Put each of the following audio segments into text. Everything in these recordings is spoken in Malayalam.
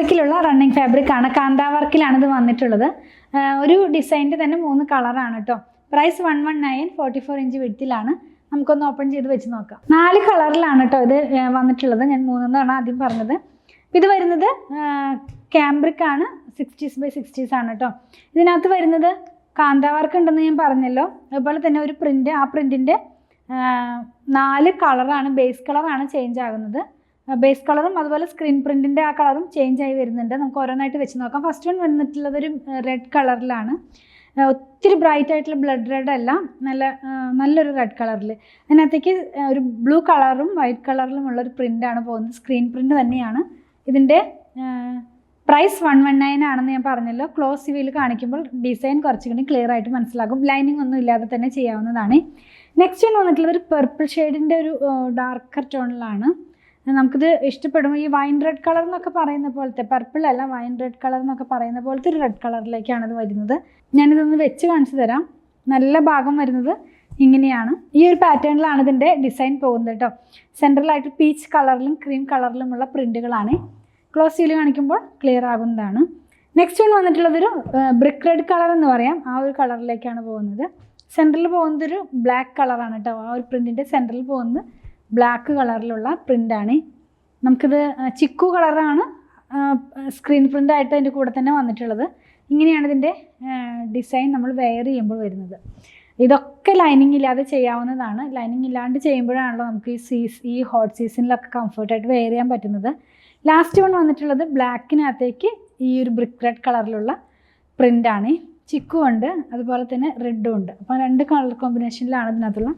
ഫാബ്രിക്കിലുള്ള റണ്ണിങ് ഫാബ്രിക്കാണ്. കാന്ത വർക്കിലാണ് ഇത് വന്നിട്ടുള്ളത്. ഒരു ഡിസൈനിൻ്റെ തന്നെ 3 കളറാണ് കേട്ടോ. പ്രൈസ് 119, 44 ഇഞ്ച് വിഡ്ത്തിലാണ്. നമുക്കൊന്ന് ഓപ്പൺ ചെയ്ത് വെച്ച് നോക്കാം. 4 കളറിലാണ് കേട്ടോ ഇത് വന്നിട്ടുള്ളത്. ഞാൻ 3 ആദ്യം പറഞ്ഞത്. ഇത് വരുന്നത് ക്യാമ്പ്രിക് ആണ്, 60s by 60s ആണ് കേട്ടോ. ഇതിനകത്ത് വരുന്നത് കാന്ത വർക്ക് ഉണ്ടെന്ന് ഞാൻ പറഞ്ഞല്ലോ. അതുപോലെ തന്നെ ഒരു പ്രിൻ്റ്, ആ പ്രിൻറ്റിൻ്റെ 4 കളറാണ്, ബേസ് കളറാണ് ചേഞ്ച് ആകുന്നത്. ബേസ് കളറും അതുപോലെ സ്ക്രീൻ പ്രിൻറ്റിൻ്റെ ആ കളറും ചേഞ്ച് ആയി വരുന്നുണ്ട്. നമുക്ക് ഓരോന്നായിട്ട് വെച്ച് നോക്കാം. ഫസ്റ്റ് വൺ വന്നിട്ടുള്ളത് ഒരു റെഡ് കളറിലാണ്. ഒത്തിരി ബ്രൈറ്റ് ആയിട്ടുള്ള ബ്ലഡ് റെഡ് അല്ല, നല്ലൊരു റെഡ് കളറിൽ. അതിനകത്തേക്ക് ഒരു ബ്ലൂ കളറും വൈറ്റ് കളറിലുമുള്ളൊരു പ്രിൻ്റാണ് പോകുന്നത്. സ്ക്രീൻ പ്രിൻ്റ് തന്നെയാണ്. ഇതിൻ്റെ പ്രൈസ് 119 ആണെന്ന് ഞാൻ പറഞ്ഞല്ലോ. ക്ലോസ് വ്യൂവിൽ കാണിക്കുമ്പോൾ ഡിസൈൻ കുറച്ചുകൂടി ക്ലിയർ ആയിട്ട് മനസ്സിലാകും. ലൈനിങ് ഒന്നും ഇല്ലാതെ തന്നെ ചെയ്യാവുന്നതാണ്. നെക്സ്റ്റ് വൺ വന്നിട്ടുള്ളത് ഒരു പെർപ്പിൾ ഷെയ്ഡിൻ്റെ ഒരു ഡാർക്കർ ടോണിലാണ്. നമുക്കിത് ഇഷ്ടപ്പെടും. ഈ വൈൻ റെഡ് കളർ എന്നൊക്കെ പറയുന്ന പോലത്തെ, പർപ്പിൾ അല്ല, വൈൻ റെഡ് കളർ എന്നൊക്കെ പറയുന്ന പോലത്തെ ഒരു റെഡ് കളറിലേക്കാണ് ഇത് വരുന്നത്. ഞാനിതൊന്ന് വെച്ച് കാണിച്ചു തരാം. നല്ല ഭാഗം വരുന്നത് ഇങ്ങനെയാണ്. ഈ ഒരു പാറ്റേണിലാണ് ഇതിൻ്റെ ഡിസൈൻ പോകുന്നത് കേട്ടോ. സെൻട്രലായിട്ട് പീച്ച് കളറിലും ക്രീം കളറിലുമുള്ള പ്രിൻറ്റുകളാണ്. ക്ലോസ് വ്യൂവിൽ കാണിക്കുമ്പോൾ ക്ലിയർ ആകുന്നതാണ്. നെക്സ്റ്റ് വൺ വന്നിട്ടുള്ളതൊരു ബ്രിക്ക് റെഡ് കളർ എന്ന് പറയാം. ആ ഒരു കളറിലേക്കാണ് പോകുന്നത്. സെൻറ്ററിൽ പോകുന്നതൊരു ബ്ലാക്ക് കളറാണ് കേട്ടോ. ആ ഒരു പ്രിൻറ്റിൻ്റെ സെൻറ്ററിൽ പോകുന്നത് ബ്ലാക്ക് കളറിലുള്ള പ്രിൻ്റാണ്. നമുക്കിത് ചിക്കു കളറാണ് സ്ക്രീൻ പ്രിൻ്റായിട്ട് അതിൻ്റെ കൂടെ തന്നെ വന്നിട്ടുള്ളത്. ഇങ്ങനെയാണ് ഇതിൻ്റെ ഡിസൈൻ നമ്മൾ വെയർ ചെയ്യുമ്പോൾ വരുന്നത്. ഇതൊക്കെ ലൈനിങ് ഇല്ലാതെ ചെയ്യാവുന്നതാണ്. ലൈനിങ് ഇല്ലാണ്ട് ചെയ്യുമ്പോഴാണല്ലോ നമുക്ക് ഈ ഹോട്ട് സീസണിലൊക്കെ കംഫർട്ടായിട്ട് വെയർ ചെയ്യാൻ പറ്റുന്നത്. ലാസ്റ്റ് വൺ വന്നിട്ടുള്ളത് ബ്ലാക്കിനകത്തേക്ക് ഈ ഒരു ബ്രിക്ക് റെഡ് കളറിലുള്ള പ്രിൻ്റാണ്. ചിക്കു ഉണ്ട്, അതുപോലെ തന്നെ റെഡും ഉണ്ട്. അപ്പോൾ 2 കളർ കോമ്പിനേഷനിലാണ് ഇതിനകത്തുള്ള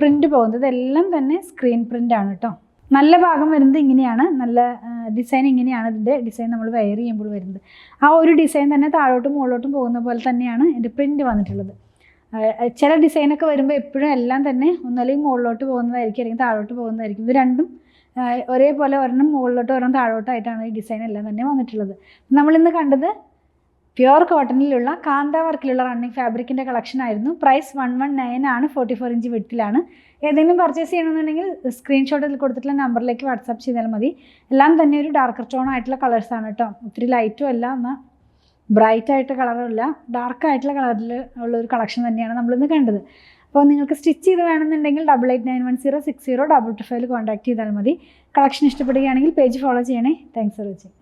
പ്രിൻ്റ് പോകുന്നത്. ഇതെല്ലാം തന്നെ സ്ക്രീൻ പ്രിൻ്റാണ് കേട്ടോ. നല്ല ഭാഗം വരുന്നത് ഇങ്ങനെയാണ്. നല്ല ഡിസൈൻ ഇങ്ങനെയാണ് ഇതിൻ്റെ ഡിസൈൻ നമ്മൾ വെയർ ചെയ്യുമ്പോൾ വരുന്നത്. ആ ഒരു ഡിസൈൻ തന്നെ താഴോട്ടും മുകളിലോട്ടും പോകുന്ന പോലെ തന്നെയാണ് ഇതിൻ്റെ പ്രിൻ്റ് വന്നിട്ടുള്ളത്. ചില ഡിസൈനൊക്കെ വരുമ്പോൾ എപ്പോഴും എല്ലാം തന്നെ ഒന്നല്ലെങ്കിൽ മുകളിലോട്ട് പോകുന്നതായിരിക്കും, അല്ലെങ്കിൽ താഴോട്ട് പോകുന്നതായിരിക്കും. ഇത് രണ്ടും ഒരേപോലെ ഒരെണ്ണം മുകളിലോട്ട് ഒരെണ്ണം താഴോട്ടായിട്ടാണ് ഈ ഡിസൈൻ എല്ലാം തന്നെ വന്നിട്ടുള്ളത്. നമ്മളിന്ന് കണ്ടത് പ്യുവർ കോട്ടണിലുള്ള കാന്ത വർക്കിലുള്ള റണ്ണിങ് ഫാബ്രിക്കിൻ്റെ കളക്ഷൻ ആയിരുന്നു. പ്രൈസ് 119 ആണ്, 44 ഇഞ്ച് വിഡ്ത്തിലാണ്. ഏതെങ്കിലും പർച്ചേസ് ചെയ്യണമെന്നുണ്ടെങ്കിൽ സ്ക്രീൻഷോട്ടിൽ കൊടുത്തിട്ടുള്ള നമ്പറിലേക്ക് വാട്സാപ്പ് ചെയ്താൽ മതി. എല്ലാം തന്നെ ഒരു ഡാർക്കർ ടോൺ ആയിട്ടുള്ള കളേഴ്സാണ് കേട്ടോ. ഒത്തിരി ലൈറ്റും അല്ല, എന്നാൽ ബ്രൈറ്റ് ആയിട്ട് കളറും ഇല്ല, ഡാർക്കായിട്ടുള്ള കളറിൽ ഉള്ള ഒരു കളക്ഷൻ തന്നെയാണ് നമ്മളിന്ന് കണ്ടത്. അപ്പോൾ നിങ്ങൾക്ക് സ്റ്റിച്ച് ചെയ്ത് വേണമെന്നുണ്ടെങ്കിൽ 8891060225 കോൺടാക്ട് ചെയ്താൽ മതി. കളക്ഷൻ ഇഷ്ടപ്പെടുകയാണെങ്കിൽ പേജ് ഫോളോ ചെയ്യണേ. Thanks for watching.